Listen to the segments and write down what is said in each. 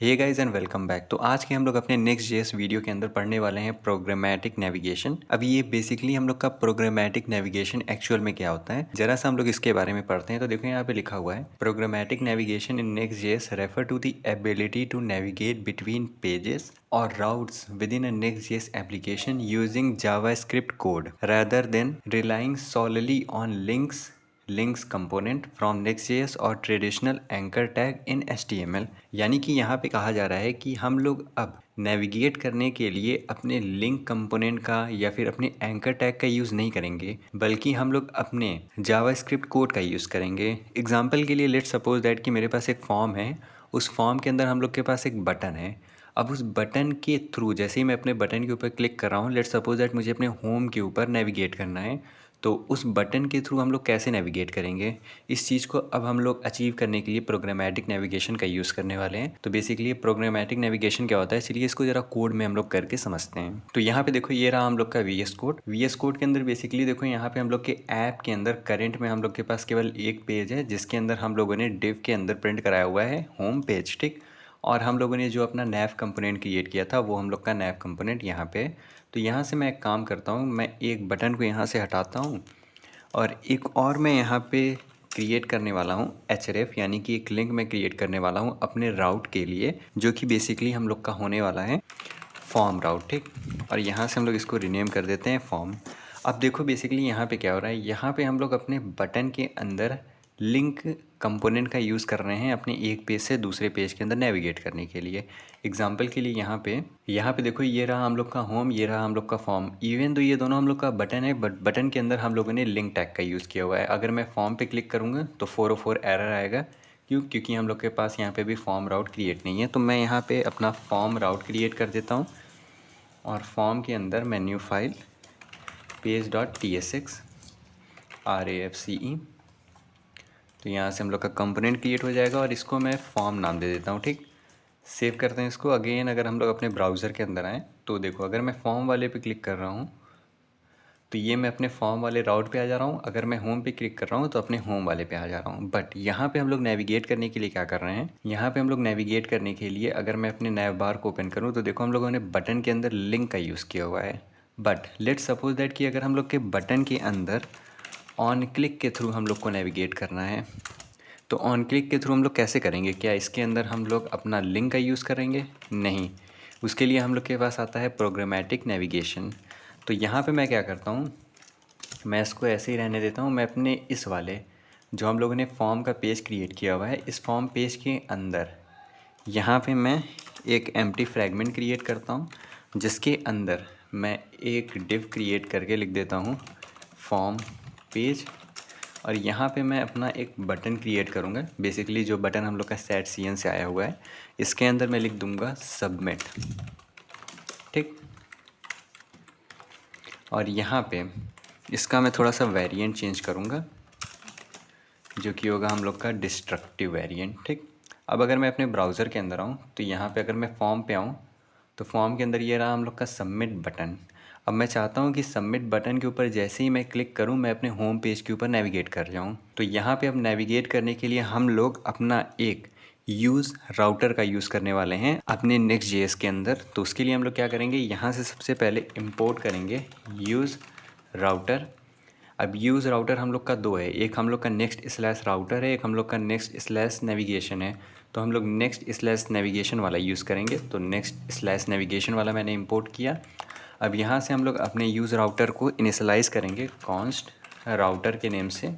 Hey guys and welcome back. तो आज के हम लोग अपने नेक्स्ट जेएस वीडियो के अंदर पढ़ने वाले हैं प्रोग्रामेटिक नेविगेशन। अब ये बेसिकली हम लोग का प्रोग्रामेटिक नेविगेशन एक्चुअल में क्या होता है, जरा सा हम लोग इसके बारे में पढ़ते हैं। तो देखो यहाँ पे लिखा हुआ है, programmatic navigation in Next JS refer to the ability to navigate between pages और routes within a Next.js application using JavaScript code rather than relying solely on links component from Next.js और traditional anchor tag in HTML। यानी कि यहाँ पे कहा जा रहा है कि हम लोग अब नेविगेट करने के लिए अपने लिंक कंपोनेंट का या फिर अपने एंकर टैग का यूज़ नहीं करेंगे, बल्कि हम लोग अपने जावास्क्रिप्ट कोड का यूज़ करेंगे। एग्जांपल के लिए लेट्स सपोज दैट कि मेरे पास एक फॉर्म है, उस फॉर्म के अंदर हम लोग के पास एक बटन है। अब उस बटन के थ्रू जैसे ही मैं अपने बटन के ऊपर क्लिक कर रहा हूँ, लेट्स सपोज दैट मुझे अपने होम के ऊपर नेविगेट करना है, तो उस बटन के थ्रू हम लोग कैसे नेविगेट करेंगे, इस चीज़ को अब हम लोग अचीव करने के लिए प्रोग्रामेटिक नेविगेशन का यूज़ करने वाले हैं। तो बेसिकली प्रोग्रामेटिक नेविगेशन क्या होता है, चलिए इसको ज़रा कोड में हम लोग करके समझते हैं। तो यहाँ पे देखो, ये रहा हम लोग का VS कोड। VS कोड के अंदर बेसिकली देखो, यहाँ पे हम लोग के ऐप के अंदर करंट में हम लोग के पास केवल एक पेज है, जिसके अंदर हम लोगों ने डिव के अंदर प्रिंट कराया हुआ है होम पेज, ठीक। और हम लोगों ने जो अपना नैव कंपोनेंट क्रिएट किया था, वो हम लोग का नैव कंपोनेंट यहाँ पे है। तो यहाँ से मैं एक काम करता हूँ, मैं एक बटन को यहाँ से हटाता हूँ और एक और मैं यहाँ पे क्रिएट करने वाला हूँ href, यानी कि एक लिंक मैं क्रिएट करने वाला हूँ अपने राउट के लिए, जो कि बेसिकली हम लोग का होने वाला है फॉर्म राउट, ठीक। और यहाँ से हम लोग इसको रीनेम कर देते हैं फॉर्म। अब देखो बेसिकली यहाँ पे क्या हो रहा है, यहाँ पे हम लोग अपने बटन के अंदर लिंक कंपोनेंट का यूज़ कर रहे हैं अपने एक पेज से दूसरे पेज के अंदर नेविगेट करने के लिए। एग्जांपल के लिए यहाँ पे देखो, ये रहा हम लोग का होम, ये रहा हम लोग का फॉर्म। इवन तो ये दोनों हम लोग का बटन है, बट बटन के अंदर हम लोगों ने लिंक टैग का यूज़ किया हुआ है। अगर मैं फॉर्म पे क्लिक करूँगा तो 404 एरर आएगा। क्योंकि हम लोग के पास यहाँ पे भी फॉर्म राउट क्रिएट नहीं है। तो मैं यहाँ पे अपना फॉर्म राउट क्रिएट कर देता हूँ और फॉर्म के अंदर मैं न्यू फाइल page.tsx RAFCE, तो यहाँ से हम लोग का कंपोनेंट क्रिएट हो जाएगा और इसको मैं फॉर्म नाम दे देता हूँ, ठीक। सेव करते हैं इसको। अगेन अगर हम लोग अपने ब्राउज़र के अंदर आएँ तो देखो, अगर मैं फॉर्म वाले पे क्लिक कर रहा हूँ तो ये मैं अपने फॉर्म वाले राउट पे आ जा रहा हूँ। अगर मैं होम पे क्लिक कर रहा हूँ तो अपने होम वाले पे आ जा रहा हूँ। बट यहाँ पे हम लोग नेविगेट करने के लिए क्या कर रहे हैं, यहाँ पे हम लोग नेविगेट करने के लिए अगर मैं अपने नैव बार को ओपन करूँ तो देखो, हम लोगों ने बटन के अंदर लिंक का यूज़ किया हुआ है। बट लेट्स सपोज दैट कि अगर हम लोग के बटन के अंदर ऑन क्लिक के थ्रू हम लोग को नेविगेट करना है, तो ऑन क्लिक के थ्रू हम लोग कैसे करेंगे? क्या इसके अंदर हम लोग अपना लिंक का यूज़ करेंगे? नहीं, उसके लिए हम लोग के पास आता है प्रोग्रामेटिक नेविगेशन। तो यहाँ पे मैं क्या करता हूँ, मैं इसको ऐसे ही रहने देता हूँ। मैं अपने इस वाले जो हम लोगों ने फॉर्म का पेज क्रिएट किया हुआ है, इस फॉर्म पेज के अंदर यहाँ पे मैं एक एम्प्टी फ्रैगमेंट क्रिएट करता हूँ, जिसके अंदर मैं एक डिव क्रिएट करके लिख देता हूँ फॉर्म पेज। और यहाँ पे मैं अपना एक बटन क्रिएट करूँगा, बेसिकली जो बटन हम लोग का सेट CN से आया हुआ है, इसके अंदर मैं लिख दूँगा सबमिट, ठीक। और यहाँ पे इसका मैं थोड़ा सा वेरिएंट चेंज करूँगा, जो कि होगा हम लोग का डिस्ट्रक्टिव वेरिएंट, ठीक। अब अगर मैं अपने ब्राउज़र के अंदर आऊँ तो यहाँ पे अगर मैं फॉर्म पे आऊँ तो फॉर्म के अंदर ये रहा हम लोग का सबमिट बटन। अब मैं चाहता हूँ कि सबमिट बटन के ऊपर जैसे ही मैं क्लिक करूँ, मैं अपने होम पेज के ऊपर नेविगेट कर जाऊँ। तो यहाँ पे अब नेविगेट करने के लिए हम लोग अपना एक यूज़ राउटर का यूज़ करने वाले हैं अपने Next.js के अंदर। तो उसके लिए हम लोग क्या करेंगे, यहाँ से सबसे पहले इम्पोर्ट करेंगे यूज़ राउटर। अब यूज़ राउटर हम लोग का दो है, एक हम लोग का नेक्स्ट स्लैश राउटर है, एक हम लोग का नेक्स्ट स्लैश नेविगेशन है। तो हम लोग नेक्स्ट स्लैश नेविगेशन वाला यूज़ करेंगे। तो नेक्स्ट स्लैश नेविगेशन वाला मैंने इंपोर्ट किया। अब यहाँ से हम लोग अपने यूज़ राउटर को इनिशलाइज़ करेंगे कॉन्स्ट राउटर के नेम से,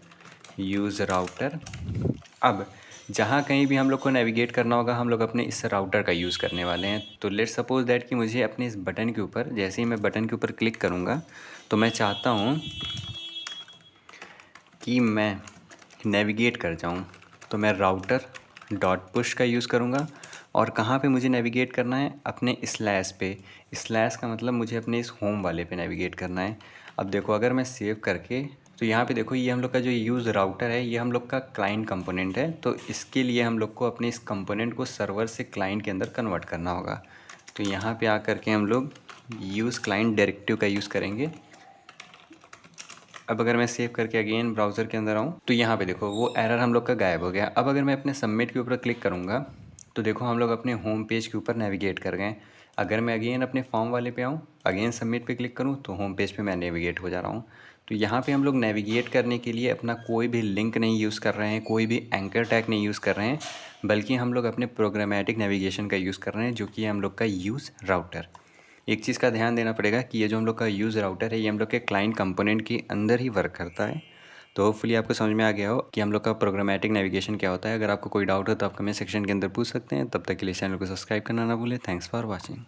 यूज़ राउटर। अब जहाँ कहीं भी हम लोग को नेविगेट करना होगा, हम लोग अपने इस राउटर का यूज़ करने वाले हैं। तो लेट्स सपोज दैट कि मुझे अपने इस बटन के ऊपर, जैसे ही मैं बटन के ऊपर क्लिक करूँगा, तो मैं चाहता हूँ कि मैं नेविगेट कर जाऊं, तो मैं राउटर डॉट पुश का यूज़ करूंगा। और कहाँ पे मुझे नेविगेट करना है, अपने स्लैश पे। स्लैश का मतलब मुझे अपने इस होम वाले पे नेविगेट करना है। अब देखो, अगर मैं सेव करके, तो यहाँ पे देखो, ये हम लोग का जो यूज़ राउटर है, ये हम लोग का क्लाइंट कंपोनेंट है। तो इसके लिए हम लोग को अपने इस कंपोनेंट को सर्वर से क्लाइंट के अंदर कन्वर्ट करना होगा। तो यहाँ पे आकर के हम लोग यूज़ क्लाइंट डायरेक्टिव का यूज़ करेंगे। अब अगर मैं सेव करके अगेन ब्राउज़र के अंदर आऊँ तो यहाँ पे देखो, वो एरर हम लोग का गायब हो गया। अब अगर मैं अपने सबमिट के ऊपर क्लिक करूँगा तो देखो हम लोग अपने होम पेज के ऊपर नेविगेट कर गए। अगर मैं अगेन अपने फॉर्म वाले पे आऊँ, अगेन सबमिट पे क्लिक करूँ तो होम पेज पे मैं नेविगेट हो जा रहा हूँ। तो यहाँ पे हम लोग नेविगेट करने के लिए अपना कोई भी लिंक नहीं यूज़ कर रहे हैं, कोई भी एंकर टैग नहीं यूज़ कर रहे हैं, बल्कि हम लोग अपने प्रोग्रामेटिक नेविगेशन का यूज़ कर रहे हैं, जो कि हम लोग का यूज़ राउटर। एक चीज़ का ध्यान देना पड़ेगा कि ये जो हम लोग का यूज़ राउटर है, ये हम लोग के क्लाइंट कंपोनेंट के अंदर ही वर्क करता है। तो होपफुली आपको समझ में आ गया हो कि हम लोग का प्रोग्रामेटिक नेविगेशन क्या होता है। अगर आपको कोई डाउट हो तो आप कमेंट सेक्शन के अंदर पूछ सकते हैं। तब तक के लिए चैनल को सब्सक्राइब करना ना भूलें। Thanks for watching.